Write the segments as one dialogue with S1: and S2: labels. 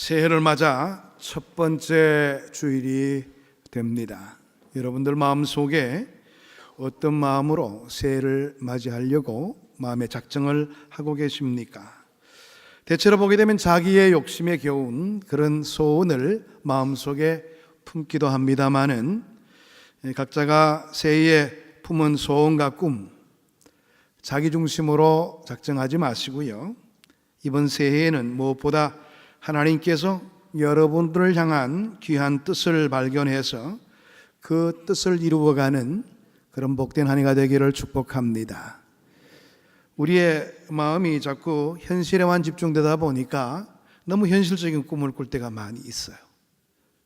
S1: 새해를 맞아 첫 번째 주일이 됩니다. 여러분들 마음속에 어떤 마음으로 새해를 맞이하려고 마음의 작정을 하고 계십니까? 대체로 보게 되면 자기의 욕심에 겨운 그런 소원을 마음속에 품기도 합니다마는 각자가 새해에 품은 소원과 꿈, 자기 중심으로 작정하지 마시고요. 이번 새해에는 무엇보다 하나님께서 여러분들을 향한 귀한 뜻을 발견해서 그 뜻을 이루어가는 그런 복된 한 해가 되기를 축복합니다. 우리의 마음이 자꾸 현실에만 집중되다 보니까 너무 현실적인 꿈을 꿀 때가 많이 있어요.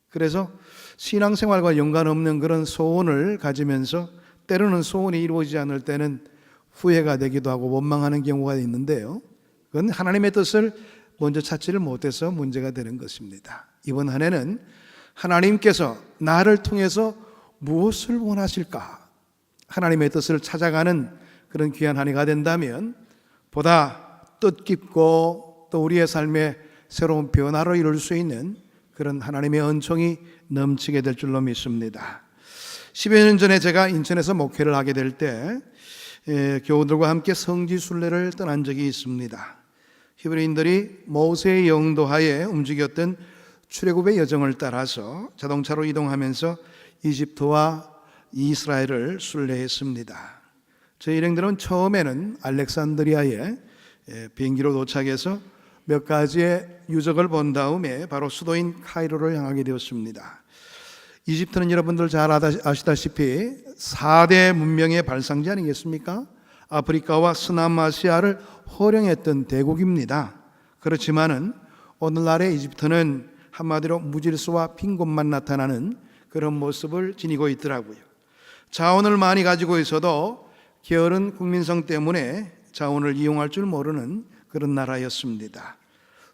S1: 그래서 신앙생활과 연관없는 그런 소원을 가지면서 때로는 소원이 이루어지지 않을 때는 후회가 되기도 하고 원망하는 경우가 있는데요. 그건 하나님의 뜻을 먼저 찾지를 못해서 문제가 되는 것입니다. 이번 한 해는 하나님께서 나를 통해서 무엇을 원하실까? 하나님의 뜻을 찾아가는 그런 귀한 한 해가 된다면 보다 뜻깊고 또 우리의 삶에 새로운 변화를 이룰 수 있는 그런 하나님의 은총이 넘치게 될 줄로 믿습니다. 10여 년 전에 제가 인천에서 목회를 하게 될 때 교우들과 함께 성지순례를 떠난 적이 있습니다. 히브리인들이 모세의 영도하에 움직였던 출애굽의 여정을 따라서 자동차로 이동하면서 이집트와 이스라엘을 순례했습니다. 저희 일행들은 처음에는 알렉산드리아에 비행기로 도착해서 몇 가지의 유적을 본 다음에 바로 수도인 카이로를 향하게 되었습니다. 이집트는 여러분들 잘 아시다시피 4대 문명의 발상지 아니겠습니까? 아프리카와 서남아시아를 호령했던 대국입니다. 그렇지만은 오늘날의 이집트는 한마디로 무질서와 빈곤만 나타나는 그런 모습을 지니고 있더라고요. 자원을 많이 가지고 있어도 게으른 국민성 때문에 자원을 이용할 줄 모르는 그런 나라였습니다.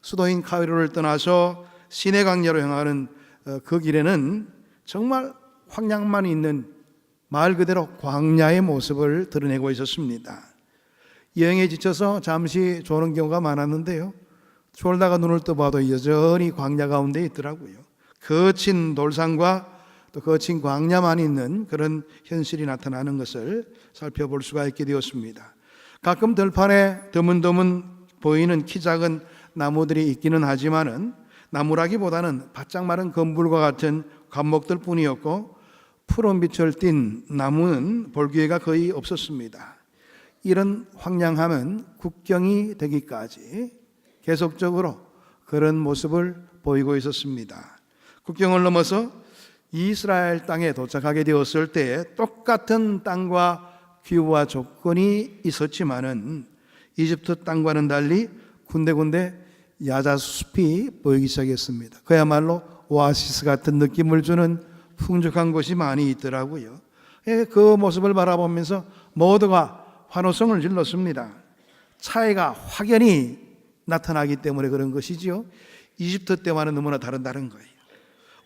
S1: 수도인 카이로를 떠나서 시내 강야로 향하는 그 길에는 정말 황량만 있는 말 그대로 광야의 모습을 드러내고 있었습니다. 여행에 지쳐서 잠시 조는 경우가 많았는데요. 졸다가 눈을 떠봐도 여전히 광야 가운데 있더라고요. 거친 돌산과 또 거친 광야만 있는 그런 현실이 나타나는 것을 살펴볼 수가 있게 되었습니다. 가끔 들판에 드문드문 보이는 키 작은 나무들이 있기는 하지만은 나무라기보다는 바짝 마른 건불과 같은 감목들 뿐이었고 푸른 빛을 띤 나무는 볼 기회가 거의 없었습니다. 이런 황량함은 국경이 되기까지 계속적으로 그런 모습을 보이고 있었습니다. 국경을 넘어서 이스라엘 땅에 도착하게 되었을 때 똑같은 땅과 기후와 조건이 있었지만은 이집트 땅과는 달리 군데군데 야자숲이 보이기 시작했습니다. 그야말로 오아시스 같은 느낌을 주는 풍족한 곳이 많이 있더라고요. 그 모습을 바라보면서 모두가 환호성을 질렀습니다. 차이가 확연히 나타나기 때문에 그런 것이지요. 이집트 때와는 너무나 다른 거예요.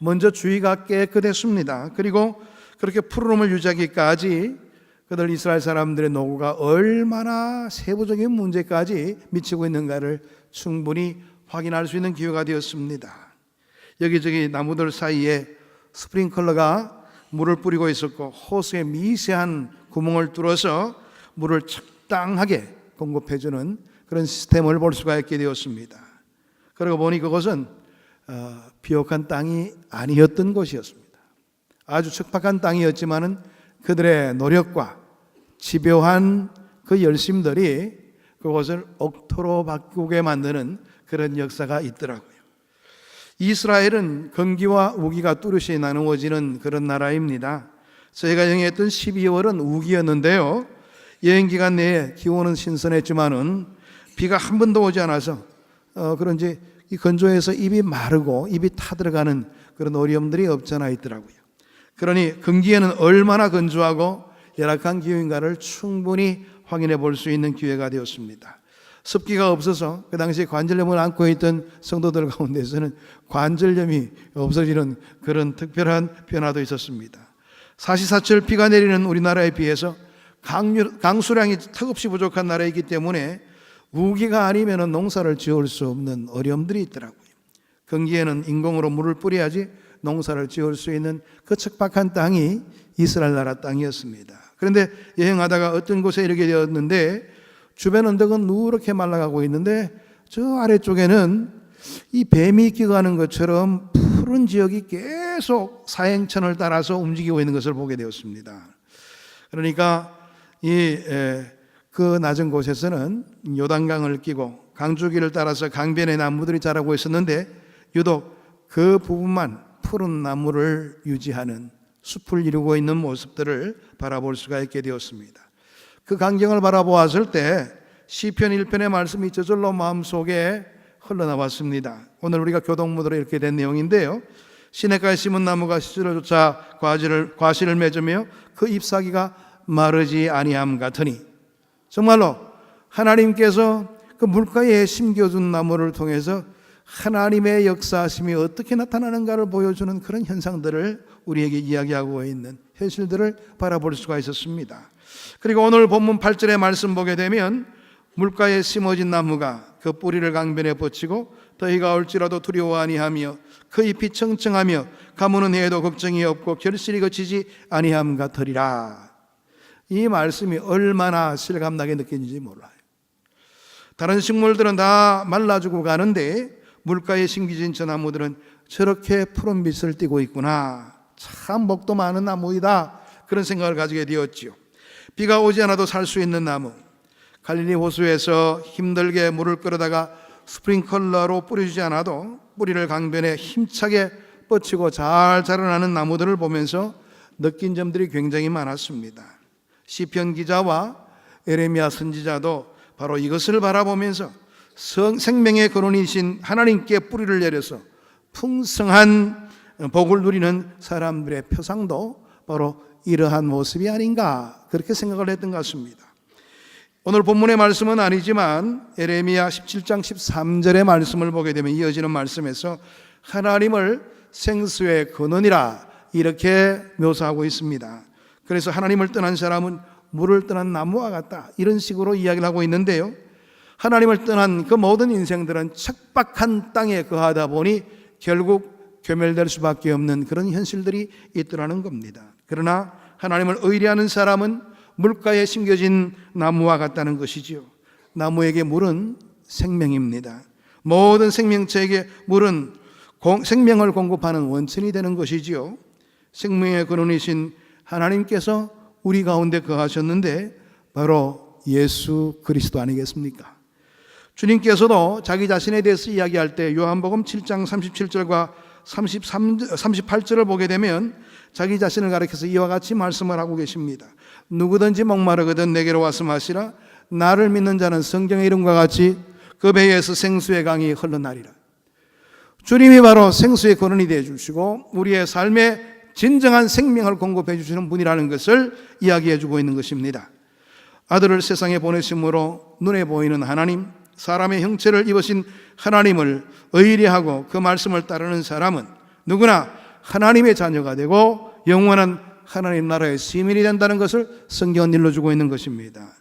S1: 먼저 주위가 깨끗했습니다. 그리고 그렇게 푸르름을 유지하기까지 그들 이스라엘 사람들의 노고가 얼마나 세부적인 문제까지 미치고 있는가를 충분히 확인할 수 있는 기회가 되었습니다. 여기저기 나무들 사이에 스프링클러가 물을 뿌리고 있었고 호스에 미세한 구멍을 뚫어서 물을 적당하게 공급해주는 그런 시스템을 볼 수가 있게 되었습니다. 그러고 보니 그것은 비옥한 땅이 아니었던 곳이었습니다. 아주 척박한 땅이었지만은 그들의 노력과 집요한 그 열심들이 그것을 옥토로 바꾸게 만드는 그런 역사가 있더라고요. 이스라엘은 건기와 우기가 뚜렷이 나누어지는 그런 나라입니다. 저희가 여행했던 12월은 우기였는데요. 여행 기간 내에 기온은 신선했지만은 비가 한 번도 오지 않아서 그런지 이 건조해서 입이 마르고 입이 타들어가는 그런 어려움들이 없잖아 있더라고요. 그러니 건기에는 얼마나 건조하고 열악한 기후인가를 충분히 확인해 볼 수 있는 기회가 되었습니다. 습기가 없어서 그 당시에 관절염을 앓고 있던 성도들 가운데서는 관절염이 없어지는 그런 특별한 변화도 있었습니다. 사시사철 비가 내리는 우리나라에 비해서 강수량이 턱없이 부족한 나라이기 때문에 우기가 아니면 농사를 지을 수 없는 어려움들이 있더라고요. 건기에는 인공으로 물을 뿌려야지 농사를 지을 수 있는 그 척박한 땅이 이스라엘 나라 땅이었습니다. 그런데 여행하다가 어떤 곳에 이르게 되었는데 주변 언덕은 누렇게 말라가고 있는데 저 아래쪽에는 이 뱀이 기거하는 것처럼 푸른 지역이 계속 사행천을 따라서 움직이고 있는 것을 보게 되었습니다. 그러니까 그 낮은 곳에서는 요단강을 끼고 강줄기를 따라서 강변의 나무들이 자라고 있었는데 유독 그 부분만 푸른 나무를 유지하는 숲을 이루고 있는 모습들을 바라볼 수가 있게 되었습니다. 그 광경을 바라보았을 때 시편 1편의 말씀이 저절로 마음속에 흘러나왔습니다. 오늘 우리가 교동문으로 이렇게 된 내용인데요. 시냇가에 심은 나무가 시절을 쫓아 과실을 맺으며 그 잎사귀가 마르지 아니함 같으니, 정말로 하나님께서 그 물가에 심겨둔 나무를 통해서 하나님의 역사하심이 어떻게 나타나는가를 보여주는 그런 현상들을 우리에게 이야기하고 있는 현실들을 바라볼 수가 있었습니다. 그리고 오늘 본문 8절의 말씀 보게 되면 물가에 심어진 나무가 그 뿌리를 강변에 뻗치고 더위가 올지라도 두려워 아니하며 그 잎이 청청하며 가무는 해에도 걱정이 없고 결실이 그치지 아니함 같으리라. 이 말씀이 얼마나 실감나게 느껴지는지 몰라요. 다른 식물들은 다 말라주고 가는데 물가에 심겨진 저 나무들은 저렇게 푸른 빛을 띠고 있구나. 참 복도 많은 나무이다. 그런 생각을 가지게 되었지요. 비가 오지 않아도 살 수 있는 나무, 갈릴리 호수에서 힘들게 물을 끌어다가 스프링클러로 뿌려주지 않아도 뿌리를 강변에 힘차게 뻗치고 잘 자라나는 나무들을 보면서 느낀 점들이 굉장히 많았습니다. 시편 기자와 에레미야 선지자도 바로 이것을 바라보면서 생명의 근원이신 하나님께 뿌리를 내려서 풍성한 복을 누리는 사람들의 표상도 바로 이러한 모습이 아닌가, 그렇게 생각을 했던 것 같습니다. 오늘 본문의 말씀은 아니지만 에레미야 17장 13절의 말씀을 보게 되면 이어지는 말씀에서 하나님을 생수의 근원이라 이렇게 묘사하고 있습니다. 그래서 하나님을 떠난 사람은 물을 떠난 나무와 같다, 이런 식으로 이야기를 하고 있는데요. 하나님을 떠난 그 모든 인생들은 척박한 땅에 거하다 보니 결국 괴멸될 수밖에 없는 그런 현실들이 있더라는 겁니다. 그러나 하나님을 의뢰하는 사람은 물가에 심겨진 나무와 같다는 것이지요. 나무에게 물은 생명입니다. 모든 생명체에게 물은 생명을 공급하는 원천이 되는 것이지요. 생명의 근원이신 하나님께서 우리 가운데 거하셨는데 바로 예수 그리스도 아니겠습니까? 주님께서도 자기 자신에 대해서 이야기할 때 요한복음 7장 37절과 38절을 보게 되면 자기 자신을 가리켜서 이와 같이 말씀을 하고 계십니다. 누구든지 목마르거든 내게로 와서 마시라. 나를 믿는 자는 성경의 이름과 같이 그 배에서 생수의 강이 흘러나리라. 주님이 바로 생수의 근원이 되어 주시고 우리의 삶에 진정한 생명을 공급해 주시는 분이라는 것을 이야기해 주고 있는 것입니다. 아들을 세상에 보내심으로 눈에 보이는 하나님, 사람의 형체를 입으신 하나님을 의뢰하고 그 말씀을 따르는 사람은 누구나 하나님의 자녀가 되고 영원한 하나님 나라의 시민이 된다는 것을 성경은 일러주고 있는 것입니다.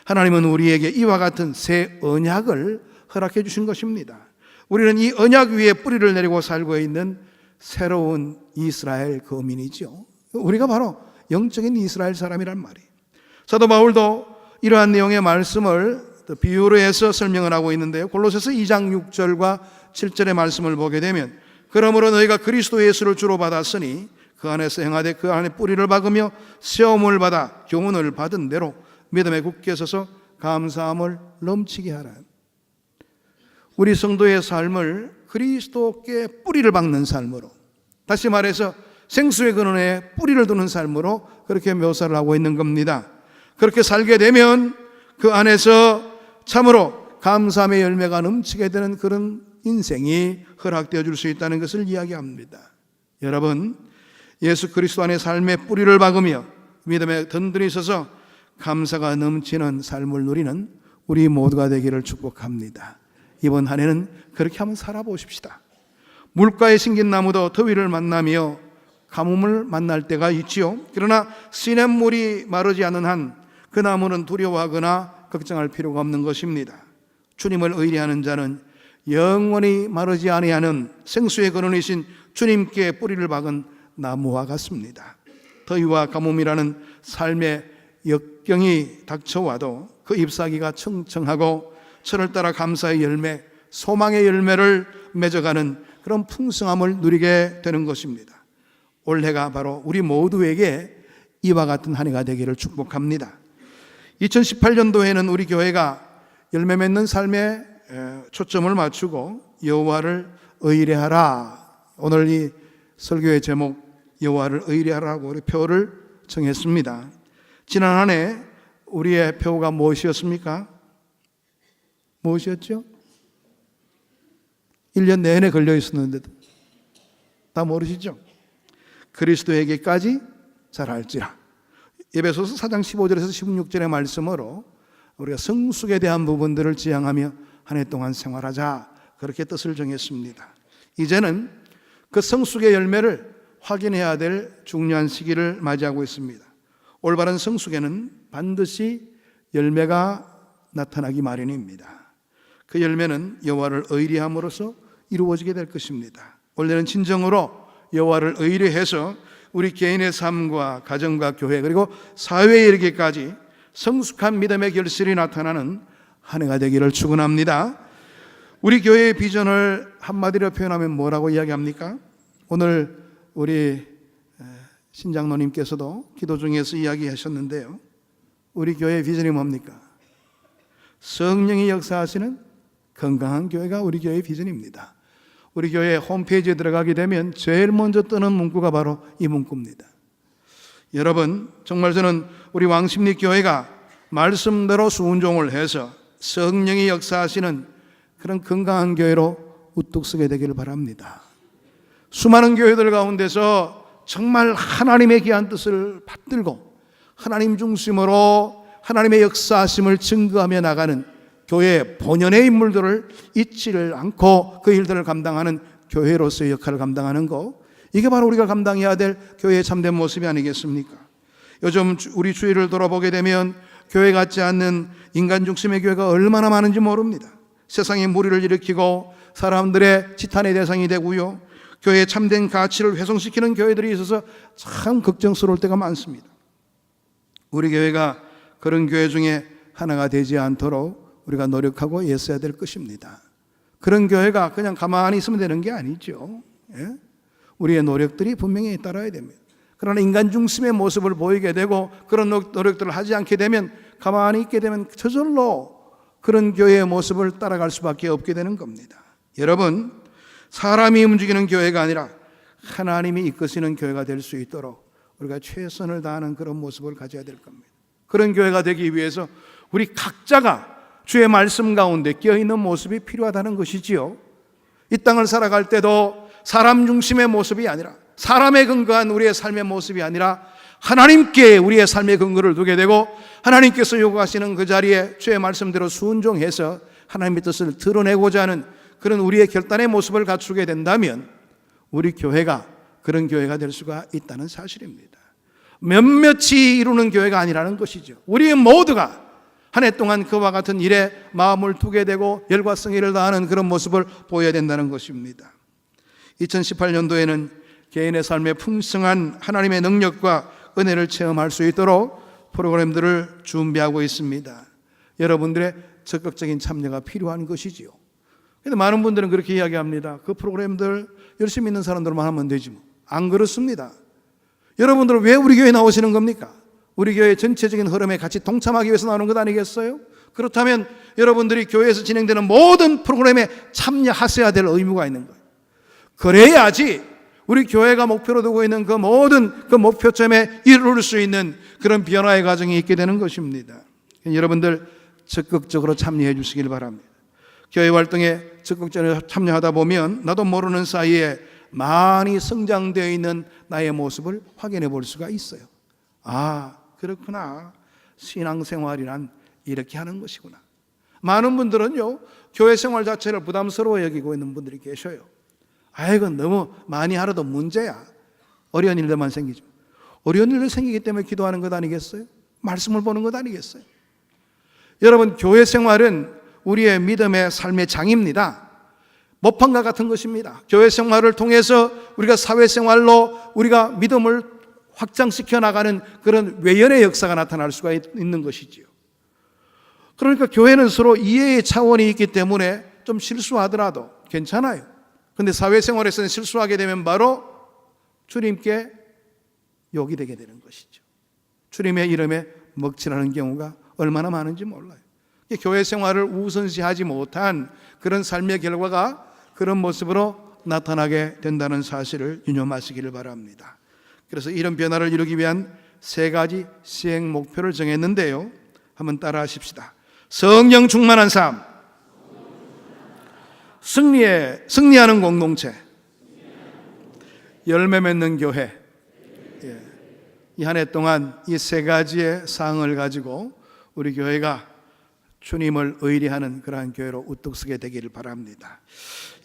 S1: 하나님은 우리에게 이와 같은 새 언약을 허락해 주신 것입니다. 우리는 이 언약 위에 뿌리를 내리고 살고 있는 새로운 이스라엘 거민이죠. 우리가 바로 영적인 이스라엘 사람이란 말이에요. 사도 바울도 이러한 내용의 말씀을 비유로 해서 설명을 하고 있는데요. 골로새서 2장 6절과 7절의 말씀을 보게 되면 그러므로 너희가 그리스도 예수를 주로 받았으니 그 안에서 행하되 그 안에 뿌리를 박으며 세움을 받아 교훈을 받은 대로 믿음에 굳게 서서 감사함을 넘치게 하라. 우리 성도의 삶을 그리스도께 뿌리를 박는 삶으로, 다시 말해서 생수의 근원에 뿌리를 두는 삶으로 그렇게 묘사를 하고 있는 겁니다. 그렇게 살게 되면 그 안에서 참으로 감사함의 열매가 넘치게 되는 그런 인생이 허락되어 줄 수 있다는 것을 이야기합니다. 여러분, 예수 그리스도 안에 삶의 뿌리를 박으며 믿음에 든든히 서서 감사가 넘치는 삶을 누리는 우리 모두가 되기를 축복합니다. 이번 한 해는 그렇게 한번 살아보십시다. 물가에 심긴 나무도 더위를 만나며 가뭄을 만날 때가 있지요. 그러나 시냇물이 마르지 않는 한 그 나무는 두려워하거나 걱정할 필요가 없는 것입니다. 주님을 의뢰하는 자는 영원히 마르지 아니하는 생수의 근원이신 주님께 뿌리를 박은 나무와 같습니다. 더위와 가뭄이라는 삶의 역경이 닥쳐와도 그 잎사귀가 청청하고 철을 따라 감사의 열매, 소망의 열매를 맺어가는 그런 풍성함을 누리게 되는 것입니다. 올해가 바로 우리 모두에게 이와 같은 한 해가 되기를 축복합니다. 2018년도에는 우리 교회가 열매 맺는 삶에 초점을 맞추고 여호와를 의뢰하라, 오늘 이 설교의 제목 여호와를 의뢰하라고 우리 표를 정했습니다. 지난 한 해 우리의 표가 무엇이었습니까? 무엇이었죠? 1년 내내 걸려 있었는데도 다 모르시죠? 그리스도에게까지 잘할지라. 에베소서 4장 15절에서 16절의 말씀으로 우리가 성숙에 대한 부분들을 지향하며 한 해 동안 생활하자, 그렇게 뜻을 정했습니다. 이제는 그 성숙의 열매를 확인해야 될 중요한 시기를 맞이하고 있습니다. 올바른 성숙에는 반드시 열매가 나타나기 마련입니다. 그 열매는 여호와를 의뢰함으로써 이루어지게 될 것입니다. 원래는 진정으로 여호와를 의뢰해서 우리 개인의 삶과 가정과 교회 그리고 사회에 이르기까지 성숙한 믿음의 결실이 나타나는 한 해가 되기를 축원합니다. 우리 교회의 비전을 한마디로 표현하면 뭐라고 이야기합니까? 오늘 우리 신장로님께서도 기도 중에서 이야기하셨는데요, 우리 교회의 비전이 뭡니까? 성령이 역사하시는 건강한 교회가 우리 교회의 비전입니다. 우리 교회 홈페이지에 들어가게 되면 제일 먼저 뜨는 문구가 바로 이 문구입니다. 여러분, 정말 저는 우리 왕십리교회가 말씀대로 순종을 해서 성령이 역사하시는 그런 건강한 교회로 우뚝 서게 되기를 바랍니다. 수많은 교회들 가운데서 정말 하나님의 귀한 뜻을 받들고 하나님 중심으로 하나님의 역사하심을 증거하며 나가는 교회의 본연의 인물들을 잊지를 않고 그 일들을 감당하는 교회로서의 역할을 감당하는 것, 이게 바로 우리가 감당해야 될 교회의 참된 모습이 아니겠습니까? 요즘 우리 주위를 돌아보게 되면 교회 같지 않는 인간 중심의 교회가 얼마나 많은지 모릅니다. 세상에 무리를 일으키고 사람들의 지탄의 대상이 되고요, 교회의 참된 가치를 훼손시키는 교회들이 있어서 참 걱정스러울 때가 많습니다. 우리 교회가 그런 교회 중에 하나가 되지 않도록 우리가 노력하고 애써야 될 것입니다. 그런 교회가 그냥 가만히 있으면 되는 게 아니죠. 예? 우리의 노력들이 분명히 따라야 됩니다. 그러나 인간 중심의 모습을 보이게 되고 그런 노력들을 하지 않게 되면, 가만히 있게 되면 저절로 그런 교회의 모습을 따라갈 수밖에 없게 되는 겁니다. 여러분, 사람이 움직이는 교회가 아니라 하나님이 이끄시는 교회가 될 수 있도록 우리가 최선을 다하는 그런 모습을 가져야 될 겁니다. 그런 교회가 되기 위해서 우리 각자가 주의 말씀 가운데 끼어있는 모습이 필요하다는 것이지요. 이 땅을 살아갈 때도 사람 중심의 모습이 아니라, 사람에 근거한 우리의 삶의 모습이 아니라 하나님께 우리의 삶의 근거를 두게 되고 하나님께서 요구하시는 그 자리에 주의 말씀대로 순종해서 하나님의 뜻을 드러내고자 하는 그런 우리의 결단의 모습을 갖추게 된다면 우리 교회가 그런 교회가 될 수가 있다는 사실입니다. 몇몇이 이루는 교회가 아니라는 것이죠. 우리 모두가 한 해 동안 그와 같은 일에 마음을 두게 되고 열과 성의를 다하는 그런 모습을 보여야 된다는 것입니다. 2018년도에는 개인의 삶에 풍성한 하나님의 능력과 은혜를 체험할 수 있도록 프로그램들을 준비하고 있습니다. 여러분들의 적극적인 참여가 필요한 것이지요. 그런데 많은 분들은 그렇게 이야기합니다. 그 프로그램들 열심히 있는 사람들만 하면 되지 뭐. 안 그렇습니다. 여러분들은 왜 우리 교회에 나오시는 겁니까? 우리 교회의 전체적인 흐름에 같이 동참하기 위해서 나오는 것 아니겠어요? 그렇다면 여러분들이 교회에서 진행되는 모든 프로그램에 참여하셔야 될 의무가 있는 거예요. 그래야지 우리 교회가 목표로 두고 있는 그 모든 그 목표점에 이룰 수 있는 그런 변화의 과정이 있게 되는 것입니다. 여러분들 적극적으로 참여해 주시길 바랍니다. 교회 활동에 적극적으로 참여하다 보면 나도 모르는 사이에 많이 성장되어 있는 나의 모습을 확인해 볼 수가 있어요. 아, 그렇구나. 신앙생활이란 이렇게 하는 것이구나. 많은 분들은요, 교회 생활 자체를 부담스러워 여기고 있는 분들이 계셔요. 아이고, 너무 많이 하려도 문제야. 어려운 일들만 생기죠. 어려운 일들 생기기 때문에 기도하는 것 아니겠어요? 말씀을 보는 것 아니겠어요? 여러분, 교회 생활은 우리의 믿음의 삶의 장입니다. 모판과 같은 것입니다. 교회 생활을 통해서 우리가 사회생활로 우리가 믿음을 확장시켜 나가는 그런 외연의 역사가 나타날 수가 있는 것이지요. 그러니까 교회는 서로 이해의 차원이 있기 때문에 좀 실수하더라도 괜찮아요. 그런데 사회생활에서는 실수하게 되면 바로 주님께 욕이 되게 되는 것이죠. 주님의 이름에 먹칠하는 경우가 얼마나 많은지 몰라요. 교회 생활을 우선시하지 못한 그런 삶의 결과가 그런 모습으로 나타나게 된다는 사실을 유념하시기를 바랍니다. 그래서 이런 변화를 이루기 위한 3가지 시행 목표를 정했는데요. 한번 따라 하십시다. 성령 충만한 삶, 승리하는 공동체, 열매 맺는 교회. 이 한 해 동안 이 3가지의 사항을 가지고 우리 교회가 주님을 의리하는 그러한 교회로 우뚝 서게 되기를 바랍니다.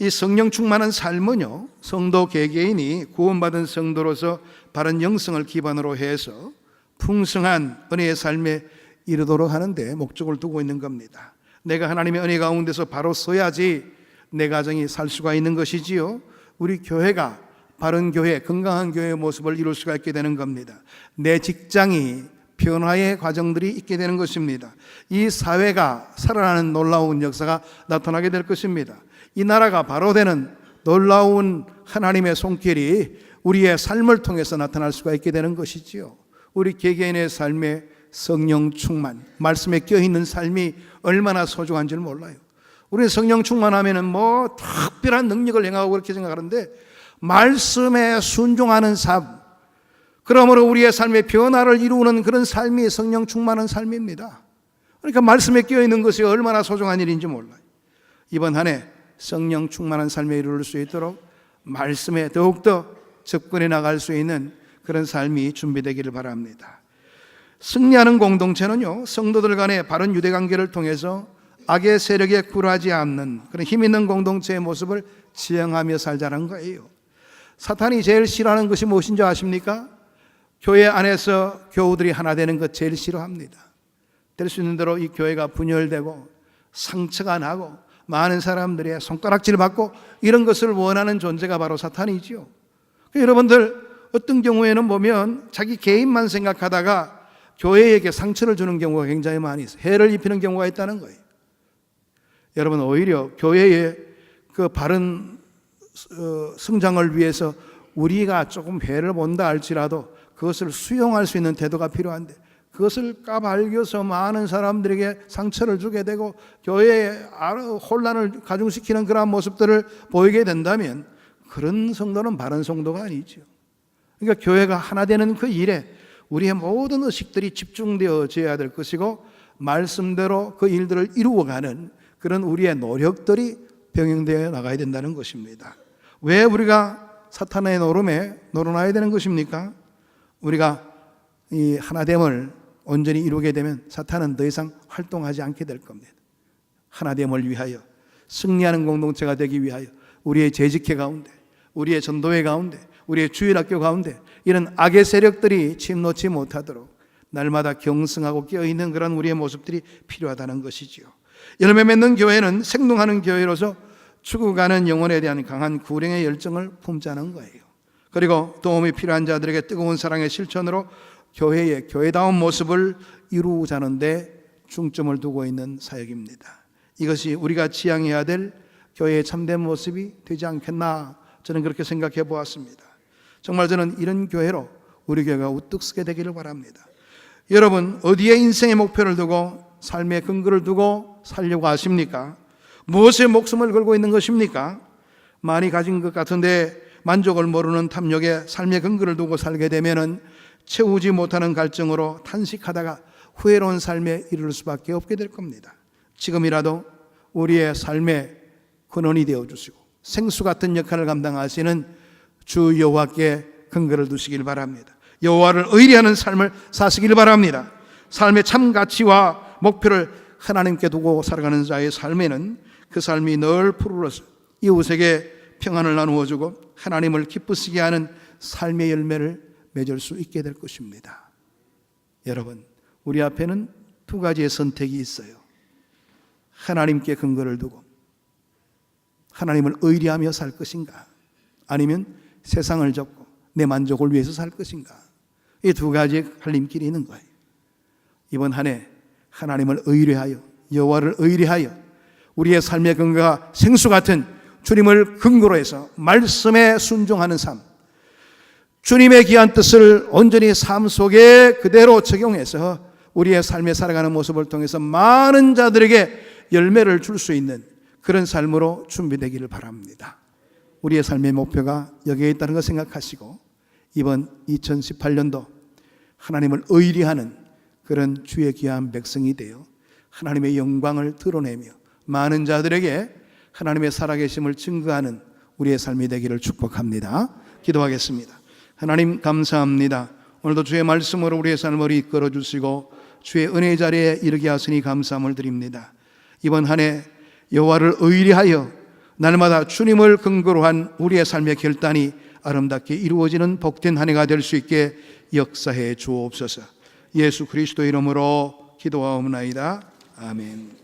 S1: 이 성령 충만한 삶은요, 성도 개개인이 구원받은 성도로서 바른 영성을 기반으로 해서 풍성한 은혜의 삶에 이르도록 하는데 목적을 두고 있는 겁니다. 내가 하나님의 은혜 가운데서 바로 서야지 내 가정이 살 수가 있는 것이지요. 우리 교회가 바른 교회, 건강한 교회의 모습을 이룰 수가 있게 되는 겁니다. 내 직장이 변화의 과정들이 있게 되는 것입니다. 이 사회가 살아나는 놀라운 역사가 나타나게 될 것입니다. 이 나라가 바로 되는 놀라운 하나님의 손길이 우리의 삶을 통해서 나타날 수가 있게 되는 것이지요. 우리 개개인의 삶에 성령 충만, 말씀에 껴있는 삶이 얼마나 소중한지를 몰라요. 우리는 성령 충만하면은 뭐 특별한 능력을 행하고 그렇게 생각하는데, 말씀에 순종하는 삶, 그러므로 우리의 삶의 변화를 이루는 그런 삶이 성령 충만한 삶입니다. 그러니까 말씀에 끼어있는 것이 얼마나 소중한 일인지 몰라요. 이번 한 해 성령 충만한 삶에 이룰 수 있도록 말씀에 더욱더 접근해 나갈 수 있는 그런 삶이 준비되기를 바랍니다. 승리하는 공동체는요, 성도들 간의 바른 유대관계를 통해서 악의 세력에 굴하지 않는 그런 힘 있는 공동체의 모습을 지향하며 살자는 거예요. 사탄이 제일 싫어하는 것이 무엇인지 아십니까? 교회 안에서 교우들이 하나 되는 것 제일 싫어합니다. 될 수 있는 대로 이 교회가 분열되고 상처가 나고 많은 사람들의 손가락질 받고 이런 것을 원하는 존재가 바로 사탄이지요. 여러분들 어떤 경우에는 보면 자기 개인만 생각하다가 교회에게 상처를 주는 경우가 굉장히 많이 있어요. 해를 입히는 경우가 있다는 거예요. 여러분, 오히려 교회의 그 바른 성장을 위해서 우리가 조금 해를 본다 할지라도 그것을 수용할 수 있는 태도가 필요한데, 그것을 까발려서 많은 사람들에게 상처를 주게 되고 교회에 혼란을 가중시키는 그러한 모습들을 보이게 된다면 그런 성도는 바른 성도가 아니죠. 그러니까 교회가 하나 되는 그 일에 우리의 모든 의식들이 집중되어져야 될 것이고, 말씀대로 그 일들을 이루어가는 그런 우리의 노력들이 병행되어 나가야 된다는 것입니다. 왜 우리가 사탄의 노름에 놀아나야 되는 것입니까? 우리가 이 하나됨을 온전히 이루게 되면 사탄은 더 이상 활동하지 않게 될 겁니다. 하나됨을 위하여, 승리하는 공동체가 되기 위하여 우리의 재직회 가운데, 우리의 전도회 가운데, 우리의 주일학교 가운데 이런 악의 세력들이 침노치 못하도록 날마다 경성하고 깨어있는 그런 우리의 모습들이 필요하다는 것이지요. 열매 맺는 교회는 생동하는 교회로서 죽어가는 영혼에 대한 강한 구령의 열정을 품자는 거예요. 그리고 도움이 필요한 자들에게 뜨거운 사랑의 실천으로 교회의 교회다운 모습을 이루자는 데 중점을 두고 있는 사역입니다. 이것이 우리가 지향해야 될 교회의 참된 모습이 되지 않겠나, 저는 그렇게 생각해 보았습니다. 정말 저는 이런 교회로 우리 교회가 우뚝 서게 되기를 바랍니다. 여러분, 어디에 인생의 목표를 두고 삶의 근거를 두고 살려고 하십니까? 무엇에 목숨을 걸고 있는 것입니까? 많이 가진 것 같은데 만족을 모르는 탐욕에 삶의 근거를 두고 살게 되면은 채우지 못하는 갈증으로 탄식하다가 후회로운 삶에 이를 수밖에 없게 될 겁니다. 지금이라도 우리의 삶의 근원이 되어 주시고 생수 같은 역할을 감당하시는 주 여호와께 근거를 두시길 바랍니다. 여호와를 의리하는 삶을 사시길 바랍니다. 삶의 참 가치와 목표를 하나님께 두고 살아가는 자의 삶에는 그 삶이 늘 푸르러서 이웃에게 평안을 나누어 주고 하나님을 기쁘시게 하는 삶의 열매를 맺을 수 있게 될 것입니다. 여러분, 우리 앞에는 2가지의 선택이 있어요. 하나님께 근거를 두고 하나님을 의리하며 살 것인가? 아니면 세상을 접고 내 만족을 위해서 살 것인가? 이 두 가지의 갈림길이 있는 거예요. 이번 한 해 하나님을 의뢰하여 여호와를 의뢰하여 우리의 삶의 근거가 생수 같은 주님을 근거로 해서 말씀에 순종하는 삶, 주님의 귀한 뜻을 온전히 삶 속에 그대로 적용해서 우리의 삶에 살아가는 모습을 통해서 많은 자들에게 열매를 줄 수 있는 그런 삶으로 준비되기를 바랍니다. 우리의 삶의 목표가 여기에 있다는 걸 생각하시고 이번 2018년도 하나님을 의리하는 그런 주의 귀한 백성이 되어 하나님의 영광을 드러내며 많은 자들에게 하나님의 살아계심을 증거하는 우리의 삶이 되기를 축복합니다. 기도하겠습니다. 하나님 감사합니다. 오늘도 주의 말씀으로 우리의 삶을 이끌어 주시고 주의 은혜의 자리에 이르게 하시니 감사함을 드립니다. 이번 한 해 여호와를 의리하여 날마다 주님을 근거로 한 우리의 삶의 결단이 아름답게 이루어지는 복된 한 해가 될 수 있게 역사해 주옵소서. 예수 그리스도 이름으로 기도하옵나이다. 아멘.